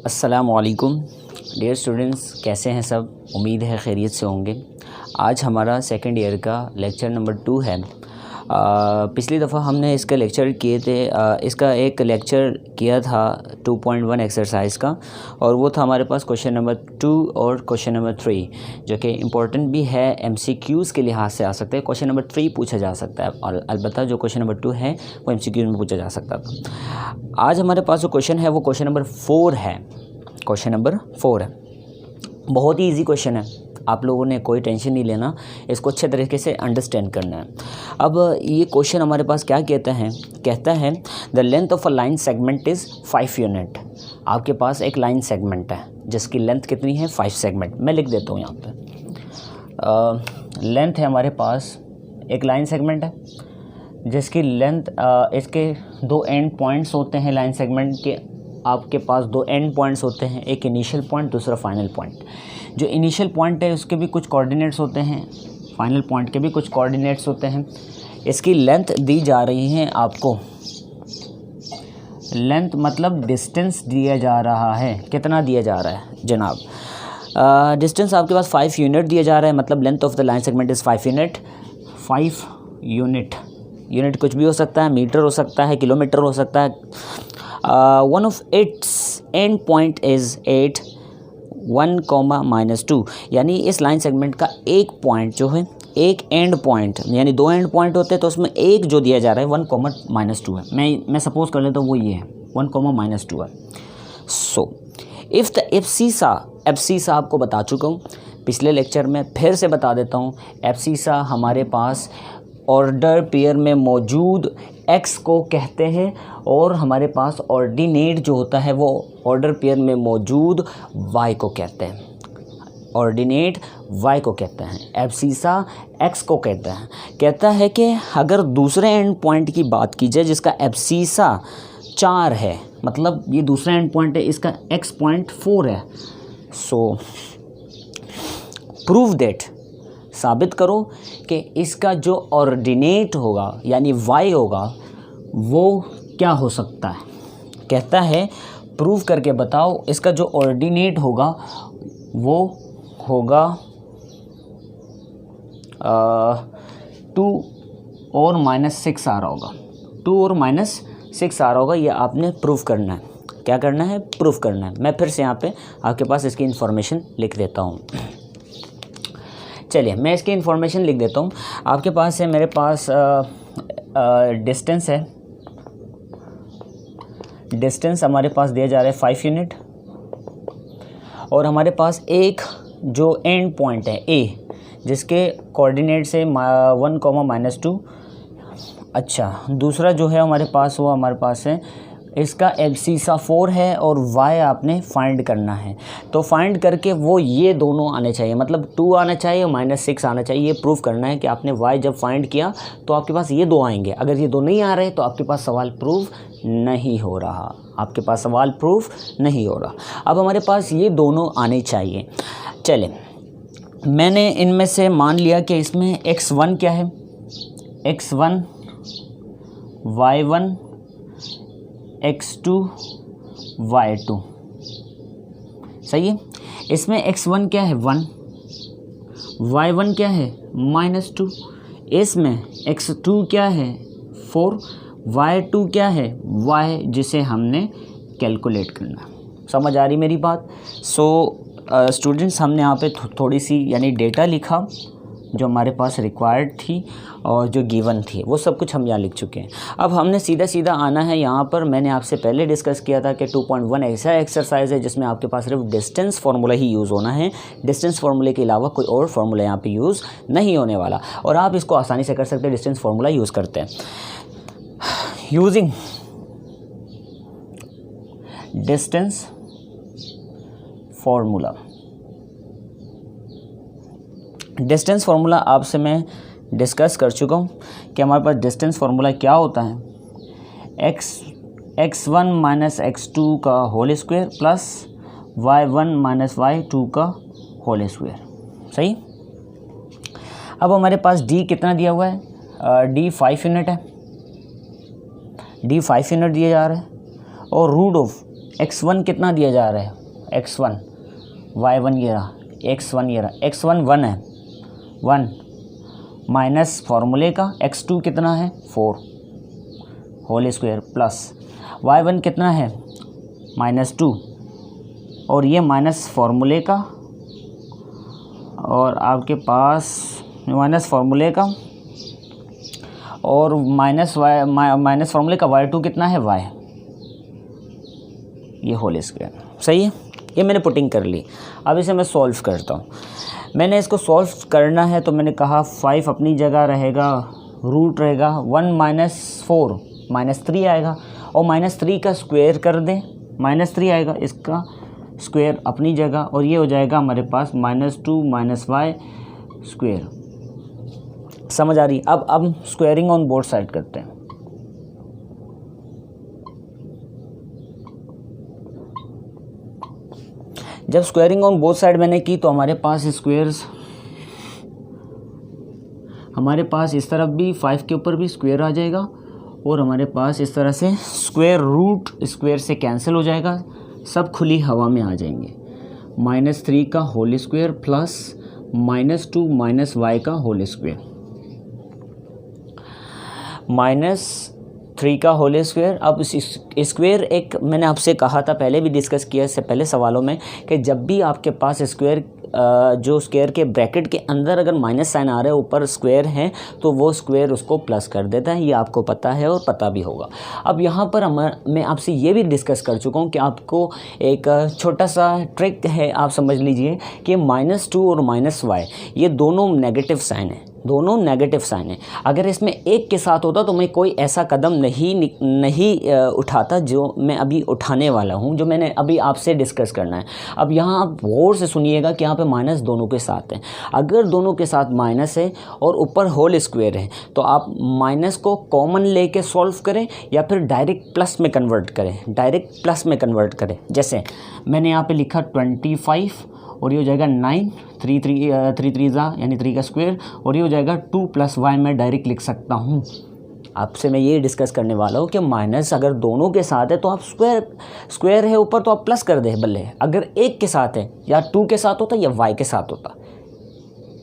अस्सलामुअलैकुम dear students, कैसे हैं सब। उम्मीद है खैरियत से होंगे। आज हमारा सेकंड ईयर का लेक्चर नंबर 2 है। पिछली दफ़ा हमने इसका लेक्चर किए थे, इसका एक लेक्चर किया था 2.1 एक्सरसाइज का, और वो था हमारे पास क्वेश्चन नंबर 2 और क्वेश्चन नंबर 3, जो कि इम्पोर्टेंट भी है, MCQs के लिहाज से आ सकते हैं। क्वेश्चन नंबर 3 पूछा जा सकता है, और अलबत्ता जो क्वेश्चन नंबर 2 है वो MCQ में पूछा जा सकता था। आज हमारे पास जो क्वेश्चन है वो क्वेश्चन नंबर 4 है। क्वेश्चन नंबर 4 है, बहुत ही इजी क्वेश्चन है, आप लोगों ने कोई टेंशन नहीं लेना, इसको अच्छे तरीके से अंडरस्टैंड करना है। अब ये क्वेश्चन हमारे पास क्या कहता है the length of a line segment is 5 unit. आपके पास एक लाइन सेगमेंट है जिसकी लेंथ कितनी है, 5 सेगमेंट। मैं लिख देता हूँ यहाँ पे। लेंथ है हमारे पास, एक लाइन सेगमेंट है जिसकी लेंथ, इसके 2 एंड पॉइंट्स होते हैं लाइन सेगमेंट के। आपके पास 2 एंड पॉइंट्स होते हैं, एक इनिशियल पॉइंट, दूसरा फाइनल पॉइंट। जो इनिशियल पॉइंट है उसके भी कुछ कोऑर्डिनेट्स होते हैं, फाइनल पॉइंट के भी कुछ कोऑर्डिनेट्स होते हैं। इसकी लेंथ दी जा रही है आपको, लेंथ मतलब डिस्टेंस दिया जा रहा है। कितना दिया जा रहा है जनाब? डिस्टेंस आपके पास 5 यूनिट दिया जा रहा है, मतलब length of the line segment is 5 unit. 5 unit, unit कुछ भी हो सकता है, मीटर हो सकता है, किलोमीटर हो सकता है। One of its and point is 8 1, यानी इस लाइन सेगमेंट का एक पॉइंट जो है, एक एंड पॉइंट, यानी 2 एंड पॉइंट होते हैं तो उसमें एक जो दिया जा रहा है 1, है। मैं सपोज कर लेता हूँ वो ये है 1, है। सो इफ़ द एब्सीसा आपको बता चुका हूँ पिछले लेक्चर में, फिर से बता देता हूँ। एब्सीसा हमारे पास ऑर्डर पेयर में मौजूद x को कहते हैं, और हमारे पास ऑर्डिनेट जो होता है वो ऑर्डर पेयर में मौजूद y को कहते हैं। ऑर्डिनेट y को कहते हैं, एब्सीसा x को कहता है कि अगर दूसरे एंड पॉइंट की बात की जाए जिसका एब्सीसा 4 है, मतलब ये दूसरा एंड पॉइंट है, इसका x पॉइंट 4 है। सो प्रूव दैट, साबित करो कि इसका जो ऑर्डिनेट होगा यानी y होगा वो क्या हो सकता है। कहता है प्रूव करके बताओ इसका जो ऑर्डिनेट होगा वो होगा 2 और -6 आ रहा होगा। 2 और -6 आ रहा होगा, ये आपने प्रूव करना है। क्या करना है? प्रूव करना है। मैं फिर से यहाँ पे आपके पास इसकी इन्फॉर्मेशन लिख देता हूँ। चलिए मैं इसकी इन्फॉर्मेशन लिख देता हूँ। आपके पास है, मेरे पास डिस्टेंस है। डिस्टेंस हमारे पास दिया जा रहा है 5 यूनिट, और हमारे पास एक जो एंड पॉइंट है A, जिसके कोऑर्डिनेट्स है 1, अच्छा, दूसरा जो है हमारे पास वो हमारे पास है, इसका एब्सीसा 4 है और y आपने फाइंड करना है। तो फाइंड करके वो ये दोनों आने चाहिए, मतलब 2 आना चाहिए और -6 आना चाहिए। ये प्रूफ करना है कि आपने y जब फाइंड किया तो आपके पास ये 2 आएंगे। अगर ये 2 नहीं आ रहे तो आपके पास सवाल प्रूफ नहीं हो रहा, आपके पास सवाल प्रूफ नहीं हो रहा। अब हमारे पास ये दोनों आने चाहिए। चले, मैंने इनमें से मान लिया कि इसमें x1 क्या है, x1, y1, x2, y2, सही है। इसमें x1 क्या है 1, y1 क्या है -2, इसमें x2 क्या है 4, y2 क्या है y, जिसे हमने कैलकुलेट करना। समझ आ रही मेरी बात? सो स्टूडेंट्स, हमने यहाँ पे थोड़ी सी यानी डेटा लिखा जो हमारे पास रिक्वायर्ड थी और जो गिवन थी, वो सब कुछ हम यहाँ लिख चुके हैं। अब हमने सीधा आना है यहाँ पर। मैंने आपसे पहले डिस्कस किया था कि 2.1 ऐसा एक्सरसाइज है जिसमें आपके पास सिर्फ डिस्टेंस फार्मूला ही यूज़ होना है। डिस्टेंस फार्मूले के अलावा कोई और फार्मूला यहाँ पे यूज़ नहीं होने वाला, और आप इसको आसानी से कर सकते हैं। डिस्टेंस फार्मूला यूज़ करते हैं, using distance formula. Distance formula आपसे मैं डिस्कस कर चुका हूँ कि हमारे पास डिस्टेंस फार्मूला क्या होता है, x1 - x2 का whole square plus y1 - y2 का होल स्क्वायर। सही। अब हमारे पास d कितना दिया हुआ है, d 5 यूनिट है, d 5 यूनिट दिया जा रहा है, और रूट ऑफ x1 कितना दिया जा रहा है, x1, y1 ये रहा, x1 ये रहा, x1 1 है, 1 माइनस फार्मूले का x2 कितना है 4 होल स्क्वायर प्लस y1 कितना है -2 और ये माइनस फार्मूले का और आपके पास माइनस फार्मूले का और माइनस फार्मूले का y2 कितना है y, ये होल स्क्वायर। सही है, ये मैंने पुटिंग कर ली। अब इसे मैं सॉल्व करता हूँ। मैंने इसको सॉल्व करना है तो मैंने कहा 5 अपनी जगह रहेगा, रूट रहेगा 1 - 4 -3 आएगा और -3 का स्क्वायर कर दें, -3 आएगा, इसका स्क्वायर अपनी जगह और ये हो जाएगा हमारे पास -2 - y स्क्वायर। समझ आ रही? अब स्क्वायरिंग ऑन बोथ साइड करते हैं। जब स्क्वायरिंग ऑन बोथ साइड मैंने की तो हमारे पास स्क्वायर्स, हमारे पास इस तरफ भी 5 के ऊपर भी स्क्वायर आ जाएगा और हमारे पास इस तरह से स्क्वायर रूट स्क्वायर से कैंसिल हो जाएगा, सब खुली हवा में आ जाएंगे। -3 का होल स्क्वायर प्लस -2 - y का होल स्क्वायर, -3 का होल स्क्वायर। अब स्क्वायर एक मैंने आपसे कहा था, पहले भी डिस्कस किया इससे पहले सवालों में, कि जब भी आपके पास स्क्वायर जो स्क्वायर के ब्रैकेट के अंदर अगर माइनस साइन आ रहा है, ऊपर स्क्वायर है, तो वो स्क्वायर उसको प्लस कर देता है। ये आपको पता है और पता भी होगा। अब यहाँ पर मैं आपसे ये भी डिस्कस कर चुका हूँ कि आपको एक छोटा सा ट्रिक है, आप समझ लीजिए कि -2 और -y ये दोनों नेगेटिव साइन है, दोनों नेगेटिव साइन है। अगर इसमें एक के साथ होता तो मैं कोई ऐसा कदम नहीं उठाता जो मैं अभी उठाने वाला हूँ, जो मैंने अभी आपसे डिस्कस करना है। अब यहाँ आप गौर से सुनिएगा कि यहाँ पे माइनस दोनों के साथ है। अगर दोनों के साथ माइनस है और ऊपर होल स्क्वायर है तो आप माइनस को कॉमन लेके सॉल्व करें या फिर डायरेक्ट प्लस में कन्वर्ट करें, डायरेक्ट प्लस में कन्वर्ट करें। जैसे मैंने यहाँ पे लिखा 25 और ये हो जाएगा 9, 3 3 यानी 3 का स्क्वायर और ये हो जाएगा 2 + y मैं डायरेक्ट लिख सकता हूँ। आपसे मैं ये डिस्कस करने वाला हूँ कि माइनस अगर दोनों के साथ है तो आप स्क्वायर है ऊपर तो आप प्लस कर दे बल्ले, अगर एक के साथ है या 2 के साथ होता या y के साथ होता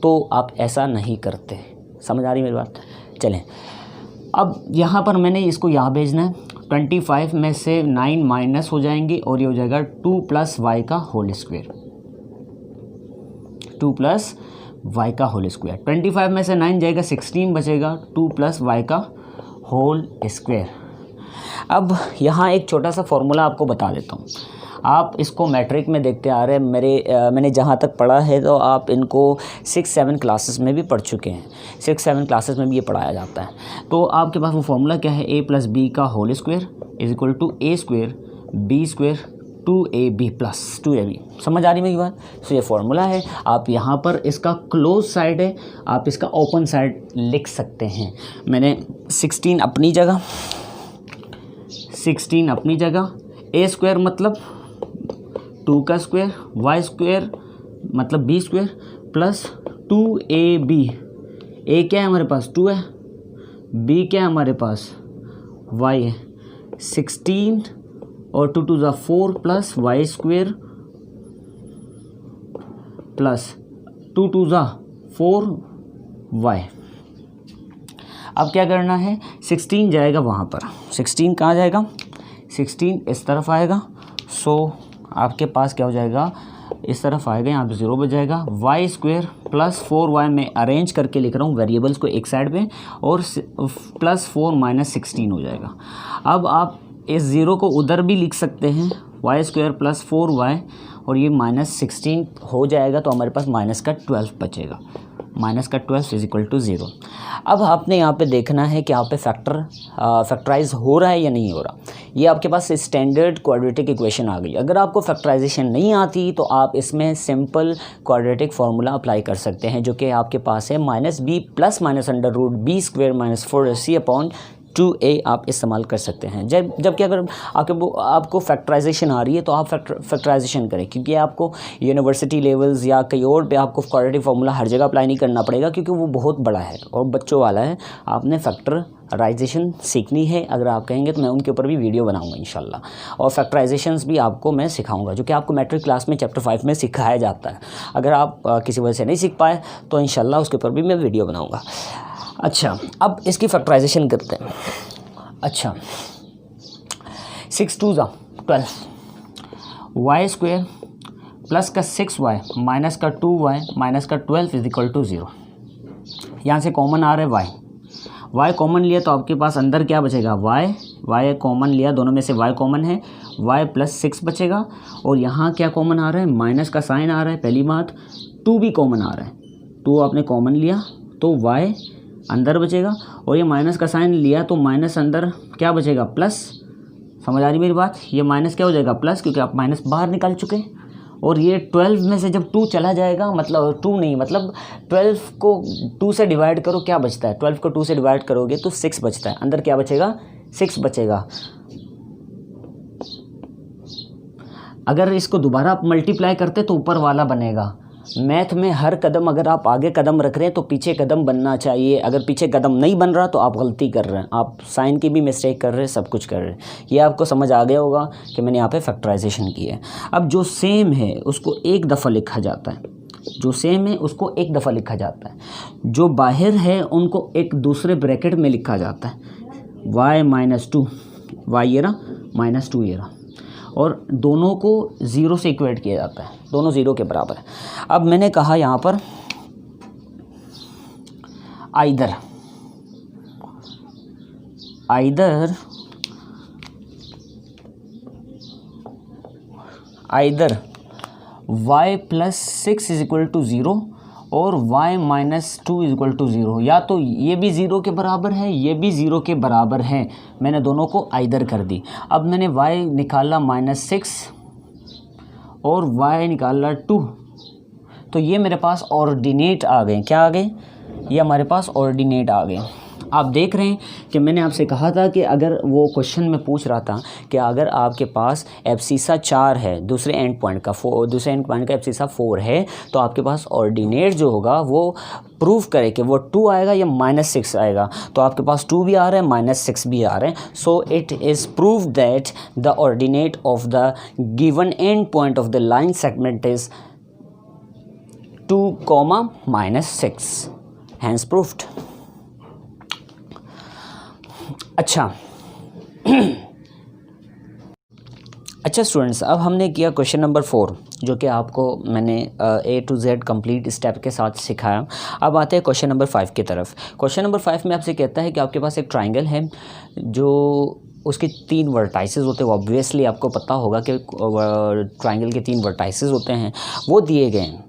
तो आप ऐसा नहीं करते। समझ आ रही मेरी बात? चलें, अब यहाँ पर मैंने इसको यहाँ भेजना है। 25 में से 9 माइनस हो जाएंगे और ये हो जाएगा 2 + y का होल स्क्वायर, 2 + y का होल स्क्वायर। 25 में से 9 जाएगा, 16 बचेगा, 2 + y का होल स्क्वायर। अब यहाँ एक छोटा सा फॉर्मूला आपको बता देता हूँ। आप इसको मैट्रिक में देखते आ रहे हैं, मैंने जहाँ तक पढ़ा है तो आप इनको 6-7 क्लासेस में भी पढ़ चुके हैं, 6-7 क्लासेस में भी ये पढ़ाया जाता है। तो आपके पास वो फॉर्मूला क्या है, a + b का whole square = a² b² 2ab + 2ab। समझ आ रही मेरी बात? तो ये फॉर्मूला है। आप यहाँ पर इसका क्लोज साइड है, आप इसका ओपन साइड लिख सकते हैं। मैंने 16 अपनी जगह, 16 अपनी जगह, a² मतलब 2 का स्क्वायर, y² मतलब b² प्लस 2ab। a क्या है हमारे पास 2 है, b क्या है हमारे पास y है, 16 और 2 × 4 प्लस y² प्लस 2 × 4y। अब क्या करना है, 16 जाएगा वहाँ पर, 16 कहाँ जाएगा, 16 इस तरफ आएगा। सो आपके पास क्या हो जाएगा, इस तरफ आएगा, यहाँ पे 0 बच जाएगा। y² प्लस 4y में अरेंज करके लिख रहा हूँ वेरिएबल्स को एक साइड पे, और +4 - 16 हो जाएगा। अब आप इस 0 को उधर भी लिख सकते हैं, y² प्लस 4y और ये -16 हो जाएगा तो हमारे पास -12 बचेगा, -12 = 0। अब आपने यहाँ पे देखना है कि यहाँ पे फैक्टराइज हो रहा है या नहीं हो रहा। ये आपके पास स्टैंडर्ड क्वाड्रेटिक इक्वेशन आ गई। अगर आपको फैक्टराइजेशन नहीं आती तो आप इसमें सिंपल क्वाड्रेटिक फार्मूला अप्लाई कर सकते हैं, जो कि आपके पास है -b + -√b² - 4ac/2 2a आप इस्तेमाल कर सकते हैं। जबकि अगर आपको फैक्टराइजेशन आ रही है तो आप फैक्टराइजेशन करें, क्योंकि आपको यूनिवर्सिटी लेवल्स या कहीं और पे आपको क्वाड्रेटिक फार्मूला हर जगह अप्लाई नहीं करना पड़ेगा, क्योंकि वो बहुत बड़ा है और बच्चों वाला है। आपने फैक्टराइजेशन सीखनी है, अगर आप कहेंगे तो मैं उनके ऊपर भी वीडियो बनाऊंगा इंशाल्लाह, और फैक्टराइजेशंस भी आपको मैं सिखाऊंगा, जो कि आपको मैट्रिक क्लास में चैप्टर 5 में सिखाया जाता है। अगर आप किसी वजह से नहीं सीख पाए तो इंशाल्लाह उसके ऊपर भी मैं वीडियो बनाऊँगा। अच्छा, अब इसकी फैक्टराइजेशन करते हैं। अच्छा, 6 2 12, वाई स्क्वायर प्लस का 6y माइनस का 2y माइनस का 12 इज इक्वल टू 0। यहाँ से कॉमन आ रहा है y कॉमन लिया तो आपके पास अंदर क्या बचेगा, y कॉमन लिया, दोनों में से y कॉमन है, y प्लस 6 बचेगा। और यहाँ क्या कॉमन आ रहा है, माइनस का साइन आ रहा है, पहली बात। 2 भी कॉमन आ रहा है, 2 आपने कॉमन लिया तो y अंदर बचेगा, और ये माइनस का साइन लिया तो माइनस अंदर क्या बचेगा, प्लस। समझ आ रही मेरी बात, ये माइनस क्या हो जाएगा, प्लस, क्योंकि आप माइनस बाहर निकाल चुके हैं। और ये 12 में से जब 2 चला जाएगा, मतलब 2 नहीं, मतलब 12 को 2 से डिवाइड करो, क्या बचता है, 12 को 2 से डिवाइड करोगे तो 6 बचता है, अंदर क्या बचेगा, 6 बचेगा। अगर इसको दोबारा आप मल्टीप्लाई करते तो ऊपर वाला बनेगा। मैथ में हर कदम, अगर आप आगे कदम रख रहे हैं तो पीछे कदम बनना चाहिए। अगर पीछे कदम नहीं बन रहा तो आप गलती कर रहे हैं, आप साइन की भी मिस्टेक कर रहे हैं, सब कुछ कर रहे हैं। ये आपको समझ आ गया होगा कि मैंने यहाँ पे फैक्टराइजेशन की है। अब जो सेम है उसको एक दफ़ा लिखा जाता है, जो सेम है उसको एक दफ़ा लिखा जाता है, जो बाहर है उनको एक दूसरे ब्रैकेट में लिखा जाता है। y माइनस 2, वाई ये रहा, माइनस 2 ये रहा, और दोनों को 0 से इक्वेट किया जाता है, दोनों 0 के बराबर है। अब मैंने कहा यहाँ पर either y plus 6 is equal to 0 और y minus 2 is equal to 0, या तो ये भी 0 के बराबर है, ये भी 0 के बराबर है। मैंने दोनों को आइदर कर दी। अब मैंने y निकाला -6 और y निकाला 2, तो ये मेरे पास ऑर्डिनेट आ गए। क्या आ गए, ये हमारे पास ऑर्डिनेट आ गए। आप देख रहे हैं कि मैंने आपसे कहा था कि अगर वो क्वेश्चन में पूछ रहा था कि अगर आपके पास एब्सिसा 4 है, दूसरे एंड पॉइंट का एब्सिसा 4 है, तो आपके पास ऑर्डिनेट जो होगा वो प्रूव करे कि वो 2 आएगा या -6 आएगा। तो आपके पास 2 भी आ रहा है, -6 भी आ रहे हैं। So it is prove that the ordinate of the given end point of the line segment is 2, -6, hence proved. अच्छा स्टूडेंट्स, अब हमने किया क्वेश्चन नंबर 4, जो कि आपको मैंने A to Z complete step के साथ सिखाया। अब आते हैं क्वेश्चन नंबर 5 की तरफ। क्वेश्चन नंबर 5 में आपसे कहता है कि आपके पास एक ट्राइंगल है, जो उसके 3 वर्टाइसेस होते हैं। ऑब्वियसली आपको पता होगा कि ट्राइंगल के 3 वर्टाइसेस होते हैं, वो दिए गए हैं।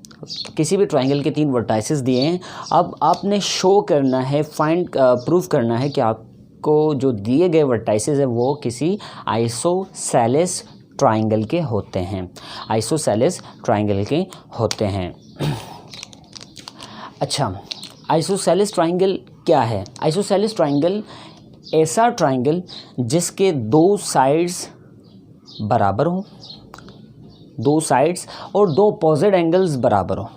किसी भी ट्राइंगल के 3 वर्टाइसेस दिए हैं। अब आपने शो करना है, प्रूफ करना है कि आपको जो दिए गए वर्टाइसेस है वो किसी आइसोसेलेस ट्राइंगल के होते हैं, आइसोसेलेस ट्राइंगल के होते हैं। अच्छा, आइसोसेलेस ट्राइंगल क्या है? आइसोसेलेस ट्राइंगल ऐसा ट्राइंगल जिसके 2 साइड्स बराबर हों, 2 साइड्स और 2 अपोजिट एंगल्स बराबर हो।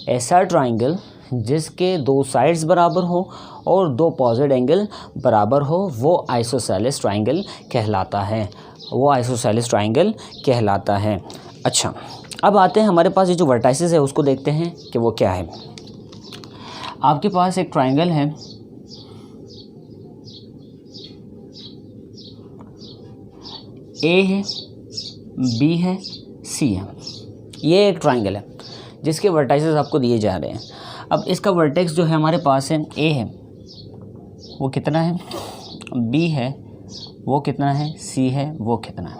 ऐसा ट्राइंगल जिसके 2 साइड्स बराबर हो और 2 अपोजिट एंगल बराबर हो, वो आइसोसेलेस ट्राइंगल कहलाता है, वो आइसोसेलेस ट्राइंगल कहलाता है। अच्छा, अब आते हैं हमारे पास ये जो वर्टाइसेस है उसको देखते हैं कि वो क्या है। आपके पास एक ट्राइंगल है, ए है, बी है, सी है। ये एक ट्राइंगल है जिसके वर्टाइसेस आपको दिए जा रहे हैं। अब इसका वर्टेक्स जो है हमारे पास है, ए है, वो कितना है, बी है, वो कितना है, सी है, वो कितना है।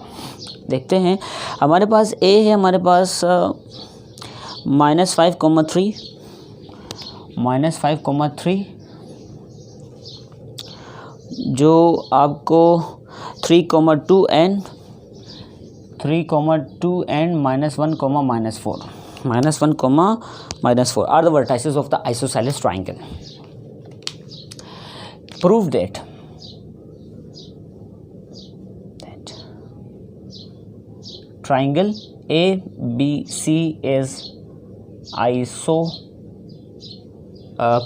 देखते हैं, हमारे पास ए है, हमारे पास -5,3, जो आपको 3,2 and -1, -4 are the vertices of the isosceles triangle. Prove that triangle ABC is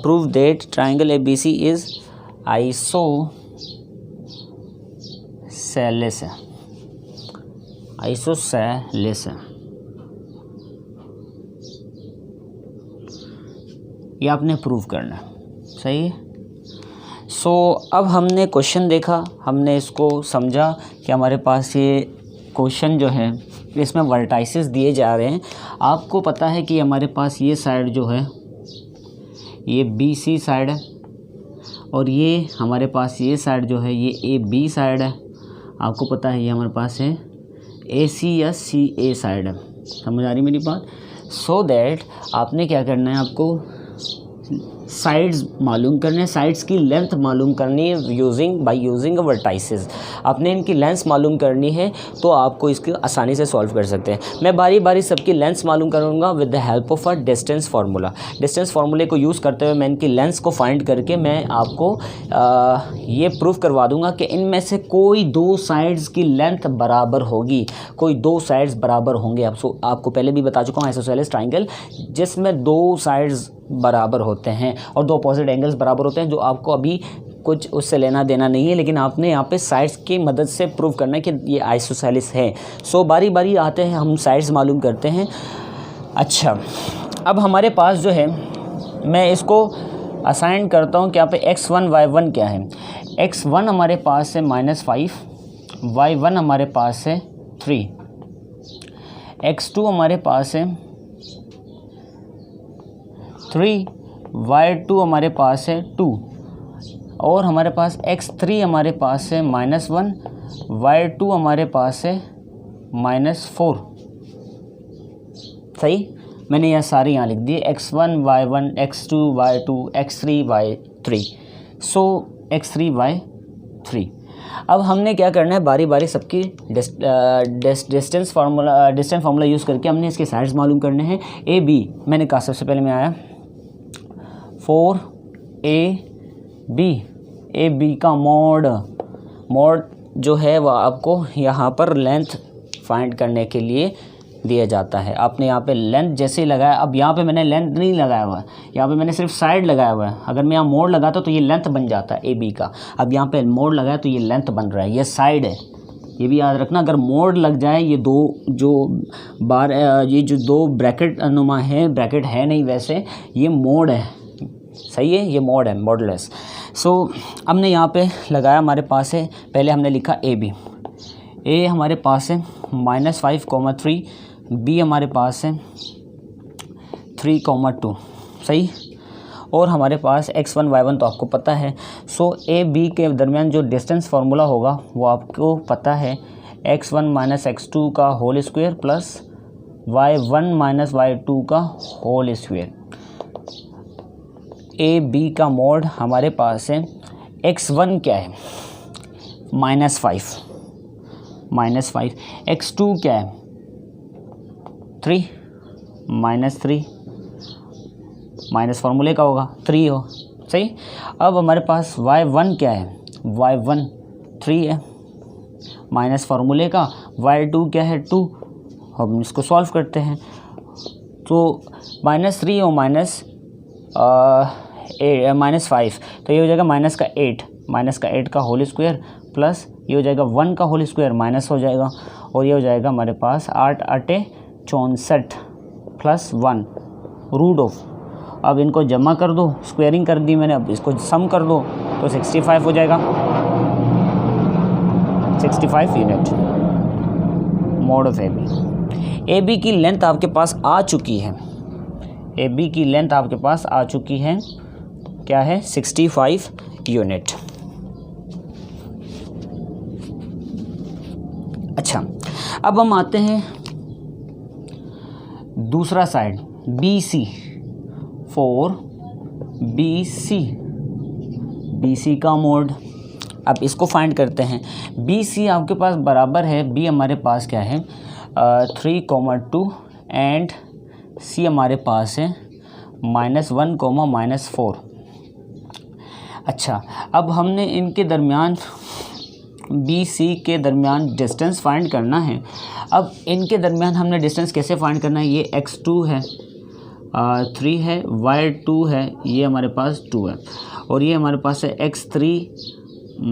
prove that triangle ABC is isosceles है, isosceles है। ये आपने प्रूव करना है, सही है। सो अब हमने क्वेश्चन देखा, हमने इसको समझा कि हमारे पास ये क्वेश्चन जो है इसमें वर्टाइसेस दिए जा रहे हैं। आपको पता है कि हमारे पास ये साइड जो है ये BC साइड है और ये हमारे पास ये साइड जो है ये AB साइड है। आपको पता है ये हमारे पास है AC या CA साइड है। समझ आ रही मेरी बात? सो दैट आपने क्या करना है, आपको साइड्स मालूम करने हैं, साइड्स की लेंथ मालूम करनी है बाय यूजिंग वर्टाइसेस। आपने इनकी लेंथ मालूम करनी है तो आपको इसकी आसानी से सॉल्व कर सकते हैं। मैं बारी बारी सबकी लेंथ मालूम करूँगा with the help of a distance formula. Distance फार्मूले को यूज़ करते हुए मैं इनकी लेंथ को फाइंड करके मैं आपको ये प्रूफ करवा दूंगा कि इनमें से कोई दो साइड्स की लेंथ बराबर होगी, कोई दो साइड्स बराबर होंगे। आपको पहले भी बता चुका हूँ आइसोसेलेस ट्राइंगल जिसमें दो साइड्स बराबर होते हैं और दो अपोजिट एंगल्स बराबर होते हैं, जो आपको अभी कुछ उससे लेना देना नहीं है, लेकिन आपने यहाँ पे साइड्स की मदद से प्रूव करना है कि ये आइसोसेलेस है। सो बारी बारी आते हैं, हम साइड्स मालूम करते हैं। अच्छा, अब हमारे पास जो है मैं इसको असाइन करता हूँ कि यहाँ पे x1 y1 क्या है। x1 हमारे पास है -5, y1 हमारे पास है 3, x2 हमारे पास है 3, y2 हमारे पास है 2 और हमारे पास x3 हमारे पास है -1, y2 हमारे पास है -4। सही, मैंने यह सारे यहाँ लिख दिए x1 y1 x2 y2 x3 y3। सो x3 y3। अब हमने क्या करना है, बारी बारी सबकी डिस्टेंस फार्मूला यूज़ करके हमने इसके साइड्स मालूम करने हैं। AB मैंने कहा सबसे पहले में आया 4AB, AB का मोड जो है वह आपको यहाँ पर लेंथ फाइंड करने के लिए दिया जाता है। आपने यहाँ पे लेंथ जैसे ही लगाया, अब यहाँ पे मैंने लेंथ नहीं लगाया हुआ है, यहाँ पे मैंने सिर्फ साइड लगाया हुआ है। अगर मैं यहाँ मोड लगाता तो ये लेंथ बन जाता है AB का, अब यहाँ पे मोड लगाया तो ये लेंथ बन रहा है, ये साइड है। ये भी याद रखना, अगर मोड लग जाए ये जो दो ब्रैकेट नुमा है, ब्रैकेट है नहीं वैसे, ये मोड है, सही है, ये मोड है, मॉडलेस। सो हमने यहाँ पे लगाया, हमारे पास है, पहले हमने लिखा AB, A हमारे पास है -5, 3, B हमारे पास है 3, 2, सही। और हमारे पास x1 y1 तो आपको पता है। सो AB के दरमियान जो डिस्टेंस फार्मूला होगा वो आपको पता है, x1 - x2 का whole square plus y1 - y2 का होल स्क्वायर। AB का मोड हमारे पास है, x1 क्या है -5, x2 क्या है 3, -3, माइनस फार्मूले का होगा 3 हो, सही। अब हमारे पास y1 क्या है, y1 3 है माइनस फार्मूले का, y2 क्या है 2। हम इसको सॉल्व करते हैं तो -3 और -5 तो ये हो जाएगा -8 का होल स्क्वायर प्लस ये हो जाएगा 1 का होल स्क्वायर माइनस हो जाएगा और ये हो जाएगा हमारे पास 8 × 64 प्लस 1 रूट ऑफ। अब इनको जमा कर दो, स्क्वायरिंग कर दी मैंने, अब इसको सम कर दो तो 65 हो जाएगा, 65 यूनिट मोड ऑफ AB की लेंथ आपके पास आ चुकी है, AB की लेंथ आपके पास आ चुकी है, क्या है 65 यूनिट। अच्छा, अब हम आते हैं दूसरा साइड BC, 4BC का मोड। अब इसको फाइंड करते हैं। BC आपके पास बराबर है, B हमारे पास क्या है 3, 2 एंड C हमारे पास है -1, -4। अच्छा, अब हमने इनके दरमियान बी सी के दरमियान डिस्टेंस फाइंड करना है। अब इनके दरमियान हमने डिस्टेंस कैसे फाइंड करना है, ये x2 है 3 है, y2 है, ये हमारे पास 2 है, और ये हमारे पास है x3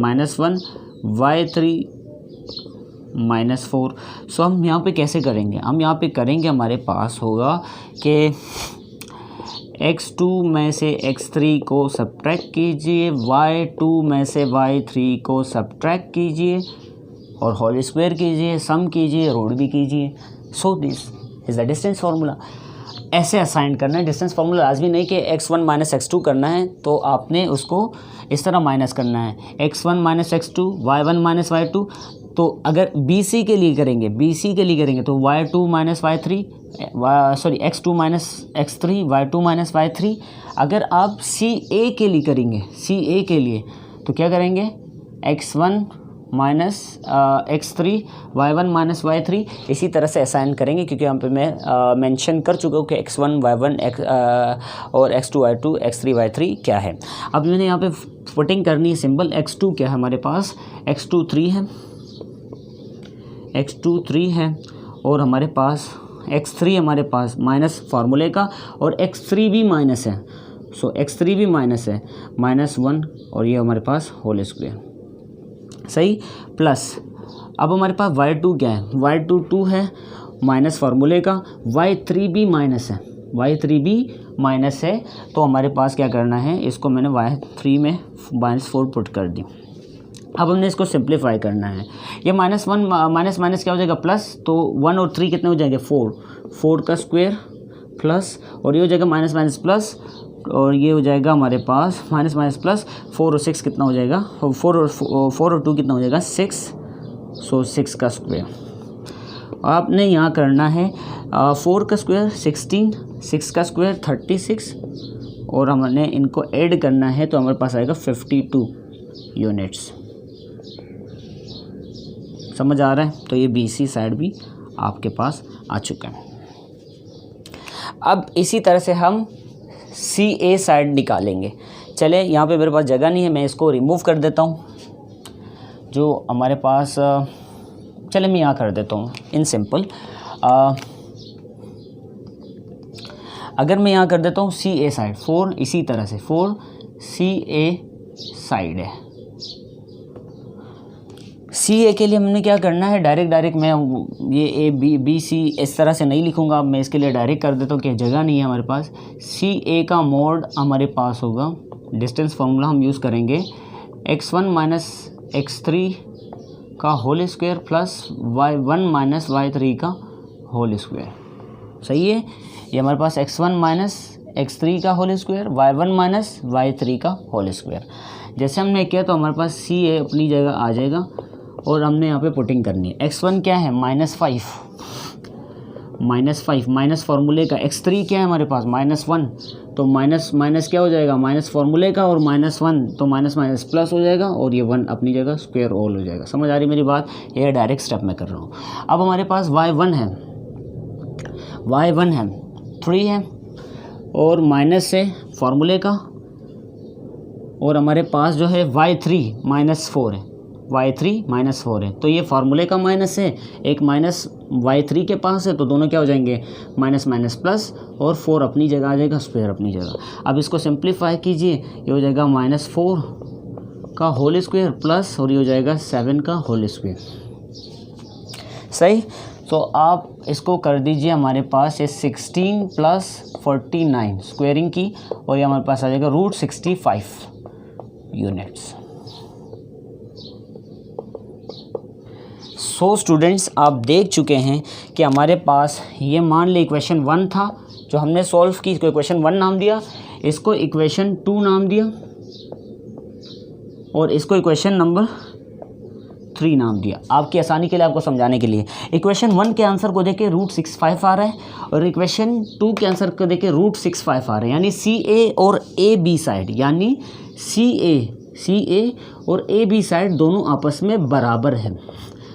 -1 y3 -4। सो हम यहाँ पे कैसे करेंगे, हम यहाँ पे करेंगे, हमारे पास होगा कि x2 में से x3 को सब्ट्रैक्ट कीजिए, y2 में से y3 को सब्ट्रैक्ट कीजिए और होल स्क्वायर कीजिए, सम कीजिए, रोड भी कीजिए। So this is the distance formula. ऐसे असाइन करना है। डिस्टेंस फार्मूला लाजमी नहीं कि x1 - x2 करना है, तो आपने उसको इस तरह माइनस करना है, x1 - x2 y1 - y2। तो अगर BC के लिए करेंगे, BC के लिए करेंगे तो y2 - y3 x2 - x3 y2 - y3। अगर आप CA के लिए करेंगे, CA के लिए तो क्या करेंगे, x1 - x3 y1 - y3। इसी तरह से असाइन करेंगे, क्योंकि यहाँ पे मैं मेंशन कर चुका हूँ कि x1 y1 और x2 y2 x3 y3 क्या है। अब मैंने यहाँ पे पुटिंग करनी है सिंबल। x2 क्या है हमारे पास, x2 3 है, x2 3 है, और हमारे पास x3 हमारे पास माइनस फार्मूले का, और x3 भी माइनस है। सो x3 भी माइनस है, -1, और ये हमारे पास होल स्क्वायर, सही, प्लस। अब हमारे पास y2 क्या है, y2 2 है, माइनस फार्मूले का, y3 भी माइनस है, y3 भी माइनस है। तो हमारे पास क्या करना है, इसको मैंने y3 में -4 पुट कर दी। अब हमने इसको सिंप्लीफाई करना है। ये -1 माइनस माइनस क्या हो जाएगा, प्लस। तो 1 और 3 कितने हो जाएंगे, 4 का स्क्वायर प्लस, और ये हो जाएगा माइनस माइनस प्लस, और ये हो जाएगा हमारे पास माइनस माइनस प्लस। 4 और 6 कितना हो जाएगा, 4 और 2 कितना हो जाएगा, 6। सो 6 का स्क्वायर। आपने यहाँ करना है 4 का स्क्वायर 16, 6 का स्क्वायर 36, और हमने इनको ऐड करना है, तो हमारे पास आएगा 52 यूनिट्स। समझ आ रहा है। तो ये BC साइड भी आपके पास आ चुका है। अब इसी तरह से हम CA साइड निकालेंगे। चले, यहाँ पे मेरे पास जगह नहीं है, मैं इसको रिमूव कर देता हूँ। जो हमारे पास चले मैं यहाँ कर देता हूँ इन सिंपल। अगर मैं यहाँ कर देता हूँ CA साइड 4, इसी तरह से 4 CA साइड है। CA के लिए हमने क्या करना है, डायरेक्ट मैं ये BC इस तरह से नहीं लिखूँगा, मैं इसके लिए डायरेक्ट कर देता हूँ कि जगह नहीं है हमारे पास। CA का मोड हमारे पास होगा, डिस्टेंस फार्मूला हम यूज़ करेंगे, x1 - x3 का whole square plus y1 - y3 का होल स्क्वायर। सही है। ये हमारे पास x1 - x3 का होल स्क्वायर, y1 - y3 का होल स्क्वायर। जैसे हमने किया तो हमारे पास CA अपनी जगह आ जाएगा, और हमने यहाँ पे पुटिंग करनी है। x1 क्या है, -5 माइनस फार्मूले का। x3 क्या है हमारे पास, -1, तो माइनस क्या हो जाएगा, माइनस फार्मूले का, और -1 तो माइनस माइनस प्लस हो जाएगा, और ये 1 अपनी जगह स्क्वायर ऑल हो जाएगा। समझ आ रही मेरी बात, ये डायरेक्ट स्टेप में कर रहा हूँ। अब हमारे पास y1 है 3 है, और माइनस से फार्मूले का, और हमारे पास जो है y3 -4 है, y3 -4 है, तो ये फार्मूले का माइनस है, एक माइनस y3 के पास है, तो दोनों क्या हो जाएंगे, माइनस माइनस प्लस, और 4 अपनी जगह आ जाएगा, स्क्वायर अपनी जगह। अब इसको सिंप्लीफाई कीजिए, ये हो जाएगा -4 का होल स्क्वायर प्लस, और ये हो जाएगा 7 का होल स्क्वायर। सही। तो आप इसको कर दीजिए, हमारे पास ये 16 + 49 स्क्वायरिंग की, और ये हमारे पास आ जाएगा √65 यूनिट्स। सो स्टूडेंट्स, आप देख चुके हैं कि हमारे पास ये मान ली इक्वेशन 1 था जो हमने सॉल्व की, इसको इक्वेशन 1 नाम दिया, इसको इक्वेशन 2 नाम दिया, और इसको इक्वेशन नंबर 3 नाम दिया। आपकी आसानी के लिए, आपको समझाने के लिए। इक्वेशन 1 के आंसर को देखे √65 आ रहा है, और इक्वेशन 2 के आंसर को देखे √65 आ रहा है, यानी CA और AB साइड, यानी CA और AB साइड दोनों आपस में बराबर है।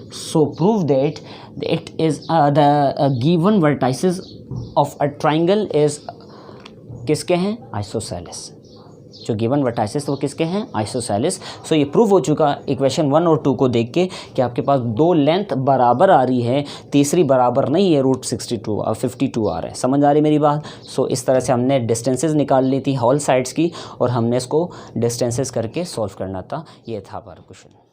So prove that it is the given vertices of a triangle is किसके हैं, आइसोसेलेस। जो गिवन वर्टाइसेस वो किसके हैं, आइसोसेलेस। सो ये प्रूव हो चुका इक्वेशन 1 और 2 को देख के कि आपके पास दो लेंथ बराबर आ रही है, तीसरी बराबर नहीं है, रूट 62 और 52 आ रहा है। समझ आ रही मेरी बात। सो इस तरह से हमने डिस्टेंसेस निकाल ली थी होल साइड्स की और हमने इसको डिस्टेंसेस करके सॉल्व करना था। ये था हमारा क्वेश्चन।